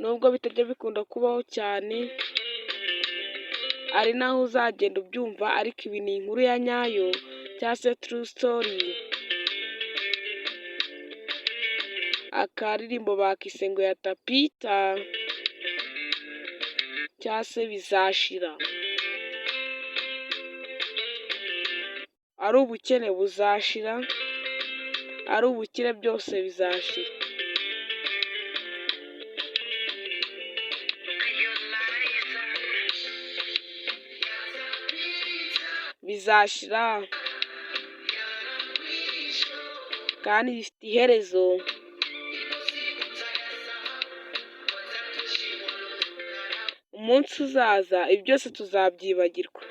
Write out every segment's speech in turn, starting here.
nubwo bitajya bikunda kubaho cyane, ari naho uzagenda ubyumva, ariko ibi ni inkuru ya nyayo cyangwa se true story. Akaririmbo bakise ngo yatapita cyangwa se bizashira. Ari ubukene buzashira, ari ubukire byose bizashira. Bizashira kandi bifite iherezo. Umunsi uzaza ibi byose tuzabyibagirwa.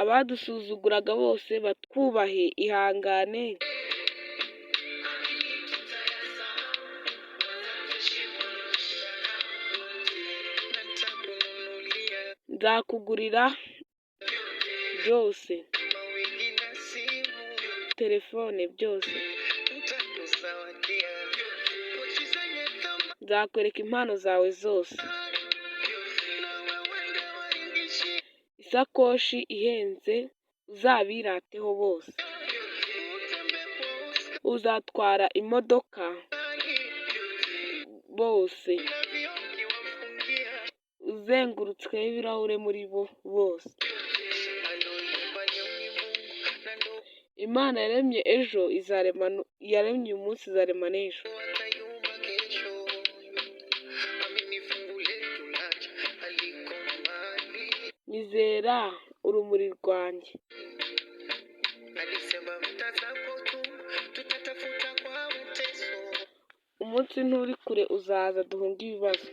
Abadusuzuguraga bose batwubahe, ihangane. Nzakugurira byose, telefone byose. Nzakwereka impano zawe zose. Isakoshi ihenze uzabirateho bose. Uzatwara imodoka bose, uzengurutsweho ibirahure muri bo bose. Imana yaremye ejo yaremye uyu munsi izarema n'ejo. Nyizera urumuri rwanjye. Umunsi nturi kure uzaza duhunge ibibazo.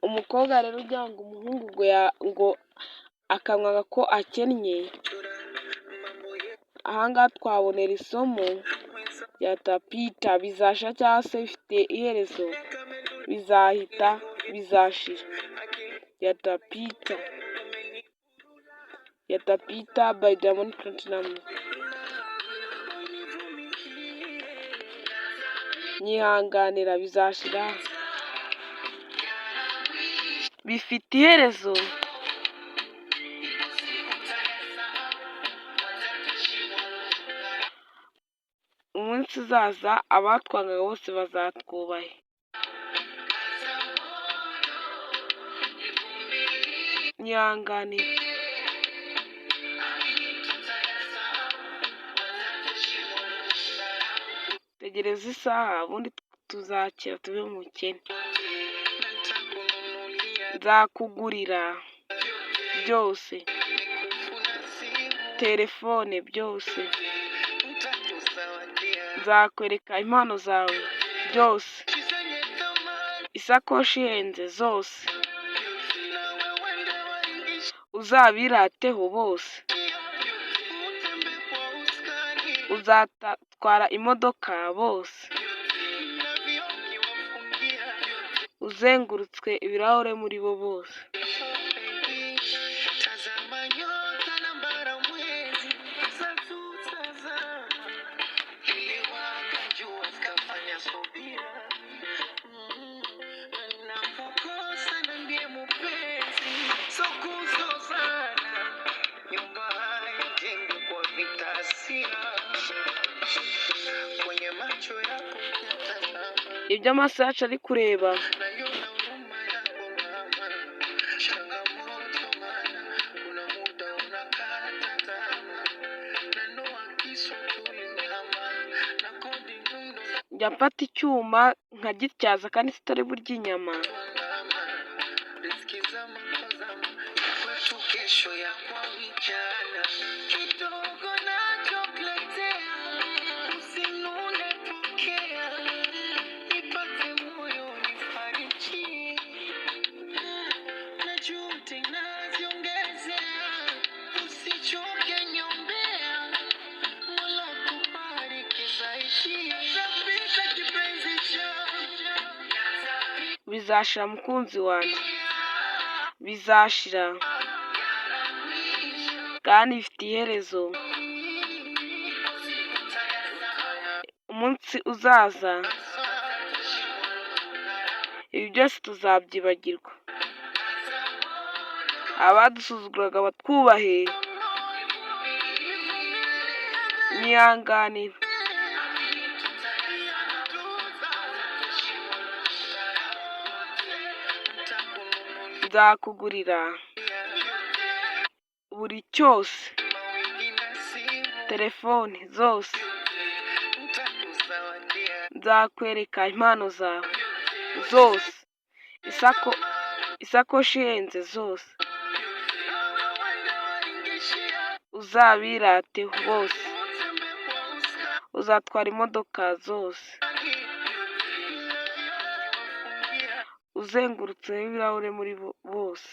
Umukobwa rero ugira ngo umuhungu ngo akamwanga ko akennye, ahangaha twabonera isomo yatapita. Bizashira cyangwa se bifite iherezo, bizahita, bizashira. Yatapita, yatapita by Diamond Platnumz. Nyihanganira bizashira, bifite iherezo. Umunsi uzaza abatwangaga bose bazatwubahe. Nyihanganira. Tegereza isaha ubundi tuzakira tube mu bukene. Nzakugurira byose, telefone byose. Nzakwereka impano zawe byose. Isakoshi ihenze zose uzabirateho bose. Uzatwara imodoka bose, uzengurutswe ibirahure muri bo bose. Ibyo amaso yacu ari kureba njya mfata icyuma nkagityaza kandi sitari burya inyama. bizashira mukunzi wanjye, bizashira kandi bifite iherezo. Umunsi uzaza ibi byose tuzabyibagirwa. Abadusuzuguraga batwubahe, mwihanganire. Nzakugurira buri cyose, telefoni zose, nzakwereka impano zawe zose, isakoshi ihenze zose, uzabirateho bose, uzatwara imodoka zose, uzengurutseho ibirahure muri bose.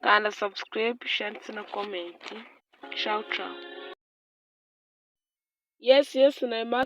Kanda subscribe, share ndetse na comment. Ciao ciao. Yes, na